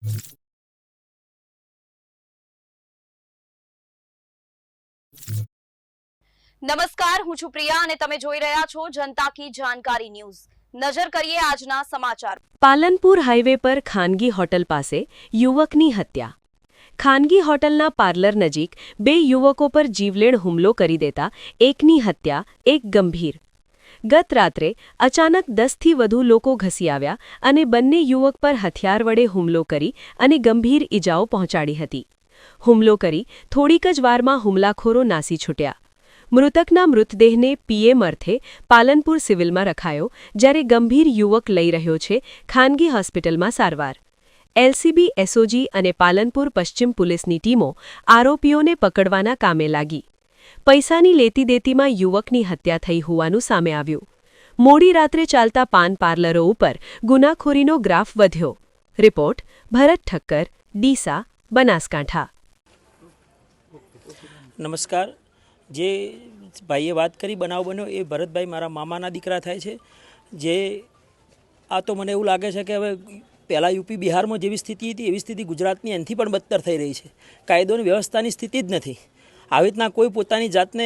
નમસ્કાર, હું છું પ્રિયા અને તમે જોઈ રહ્યા છો જનતા કી જાણકારી ન્યૂઝ। નજર કરીએ આજના સમાચાર। પાલનપુર હાઈવે પર ખાનગી હોટલ પાસે યુવકની હત્યા। ખાનગી હોટલના પાર્લર નજીક બે યુવકો પર જીવલેણ હુમલો કરી દેતા એકની હત્યા, એક ગંભીર। ગત રાત્રે અચાનક 10થી વધુ લોકો ઘસી આવ્યા અને બંને યુવક પર હથિયાર વડે હુમલો કરી અને ગંભીર ઈજાઓ પહોંચાડી હતી। હુમલો કરી થોડીક જ વારમાં હુમલાખોરો નાસી છૂટ્યા। મૃતકના મૃતદેહને પીએમ અર્થે પાલનપુર સિવિલમાં રખાયો, જ્યારે ગંભીર યુવક લઈ રહ્યો છે ખાનગી હોસ્પિટલમાં સારવાર। એલસીબી, એસઓજી અને પાલનપુર પશ્ચિમ પોલીસની ટીમો આરોપીઓને પકડવાના કામે લાગી। પૈસાની લેતી દેતીમાં યુવકની હત્યા થઈ હોવાનું સામે આવ્યું। મોડી રાત્રે ચાલતા પાન પાર્લરો ઉપર ગુનાખોરીનો ગ્રાફ વધ્યો। રિપોર્ટ ભરત ઠક્કર, ડીસા, બનાસકાંઠા। નમસ્કાર। જે ભાઈએ વાત કરી બનાવ બન્યો એ ભરતભાઈ મારા મામાના દીકરા થાય છે। જે આ તો મને એવું લાગે છે કે હવે પહેલાં યુપી બિહારમાં જેવી સ્થિતિ હતી એવી સ્થિતિ ગુજરાતની એનાથી પણ બદતર થઈ રહી છે। કાયદોની વ્યવસ્થાની સ્થિતિ જ નથી। આવી રીતના કોઈ પોતાની જાતને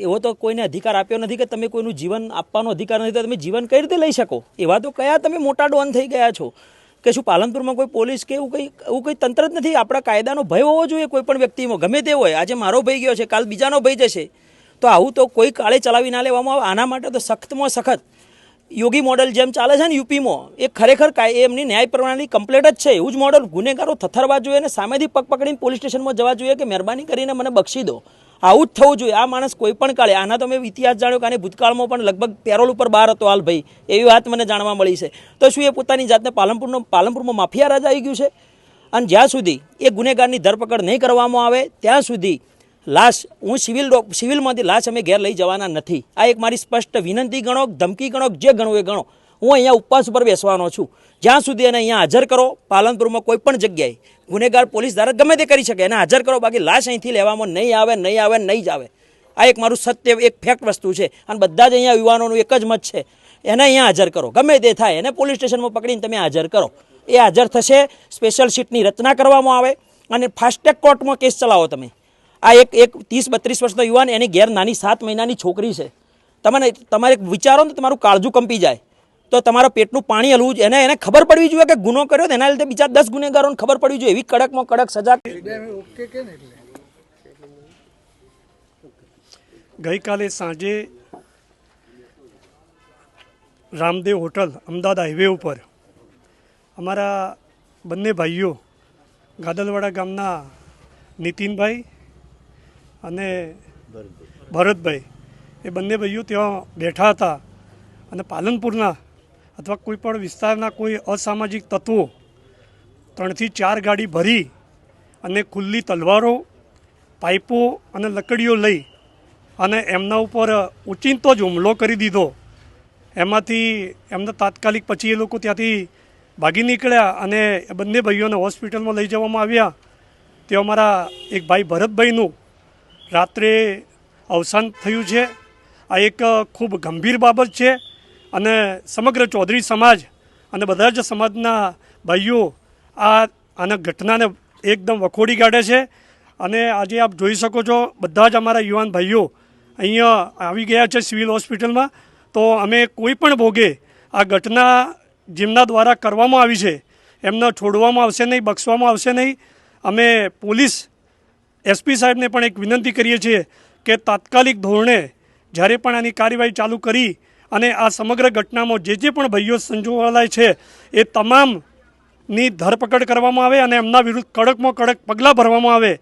એવો તો કોઈને અધિકાર આપ્યો નથી કે તમે કોઈનું જીવન આપવાનો અધિકાર નથી, તો તમે જીવન કઈ રીતે લઈ શકો? એવા તો કયા તમે મોટા ડોન થઈ ગયા છો કે શું પાલનપુરમાં કોઈ પોલીસ કે એવું કંઈ તંત્ર જ નથી? આપણા કાયદાનો ભય હોવો જોઈએ કોઈ પણ વ્યક્તિમાં, ગમે તે હોય। આજે મારો ભય ગયો છે, કાલ બીજાનો ભય જશે, તો આવું તો કોઈ કાળે ચલાવી ના લેવામાં આવે। આના માટે તો સખ્તમાં સખત યોગી મોડલ જેમ ચાલે છે ને યુપીમાં, એ ખરેખર એમની ન્યાય પ્રણાલી કમ્પ્લીટ જ છે। એવું જ મોડલ ગુનેગારો થથરવા જોઈએ અને સામેથી પગ પકડીને પોલીસ સ્ટેશનમાં જવા જોઈએ કે મહેરબાની કરીને મને બક્ષી દો। આવું જ થવું જોઈએ। આ માણસ કોઈ પણ કાળે, આના તો મેં ઇતિહાસ જાણ્યો કે આને ભૂતકાળમાં પણ લગભગ પેરોલ ઉપર બહાર હતો હાલ ભાઈ, એવી વાત મને જાણવા મળી છે। તો શું એ પોતાની જાતને પાલનપુરમાં માફિયા રાજા આવી ગયું છે? અને જ્યાં સુધી એ ગુનેગારની ધરપકડ નહીં કરવામાં આવે ત્યાં સુધી લાશ, હું સિવિલમાંથી લાશ અમે ઘેર લઈ જવાના નથી। આ એક મારી સ્પષ્ટ વિનંતી ગણો, ધમકી ગણો, જે ગણવું એ ગણો। હું અહીંયા ઉપવાસ ઉપર બેસવાનો છું જ્યાં સુધી એને અહીંયા હાજર કરો। પાલનપુરમાં કોઈ પણ જગ્યાએ ગુનેગાર પોલીસ ધારક ગમે તે કરી શકે, એને હાજર કરો, બાકી લાશ અહીંથી લેવામાં નહીં આવે, નહીં જ આવે। આ એક મારું સત્ય, એક ફેક્ટ વસ્તુ છે અને બધા જ અહીંયા યુવાનોનું એક જ મત છે, એને અહીંયા હાજર કરો, ગમે તે થાય એને પોલીસ સ્ટેશનમાં પકડીને તમે હાજર કરો। એ હાજર થશે, સ્પેશિયલ સીટની રચના કરવામાં આવે અને ફાસ્ટ ટ્રેક કોર્ટમાં કેસ ચલાવો તમે। આ એક 30-32 વર્ષનો યુવાન, એની ઘેર નાની 7 મહિનાની છોકરી છે। તમારે વિચારો ને તમારું કાળજું કંપી જાય, તો તમારા પેટનું પાણી હલવું જોઈએ। એને ખબર પડવી જોઈએ કે ગુનો કર્યો, એના લીધે બીજા 10 ગુનેગારોને ખબર પડવી જોઈએ। એવી કડકમાં કડક સજા। ગઈકાલે સાંજે રામદેવ હોટલ અમદાવાદ હાઈવે ઉપર અમારા બંને ભાઈઓ ગાદલવાડા ગામના નીતિનભાઈ અને ભરતભાઈ, એ બંને ભાઈઓ ત્યાં બેઠા હતા અને પાલનપુરના અથવા કોઈ પણ વિસ્તારના કોઈ અસામાજિક તત્વો 3 થી 4 ગાડી ભરી અને ખુલ્લી તલવારો, પાઇપો અને લકડીઓ લઈ અને એમના ઉપર ઓચિંતો જ હુમલો કરી દીધો। એમાંથી એમને તાત્કાલિક પછી એ લોકો ત્યાંથી ભાગી નીકળ્યા અને બંને ભાઈઓને હોસ્પિટલમાં લઈ જવામાં આવ્યા। તે અમારા એક ભાઈ ભરતભાઈનું રાત્રે અવસાન થયું છે। આ એક ખૂબ ગંભીર બાબત છે અને સમગ્ર ચૌધરી સમાજ અને બધા જ સમાજના ભાઈઓ આના ઘટનાને એકદમ વખોડી કાઢે છે। અને આજે આપ જોઈ શકો છો, બધા જ અમારા યુવાન ભાઈઓ અહીંયા આવી ગયા છે સિવિલ હોસ્પિટલમાં। તો અમે કોઈ પણ ભોગે આ ઘટના જેમના દ્વારા કરવામાં આવી છે એમને છોડવામાં આવશે નહીં, બક્ષવામાં આવશે નહીં। અમે પોલીસ એસપી સાહેબને પણ એક વિનંતી કરીએ છીએ કે તાત્કાલિક ધોરણે જ્યારે પણ આની કાર્યવાહી ચાલુ કરી અને આ સમગ્ર ઘટનામાં જે પણ ભાઈઓ સંડોવાયેલા છે એ તમામની ધરપકડ કરવામાં આવે અને એમના વિરુદ્ધ કડકમાં કડક પગલાં ભરવામાં આવે।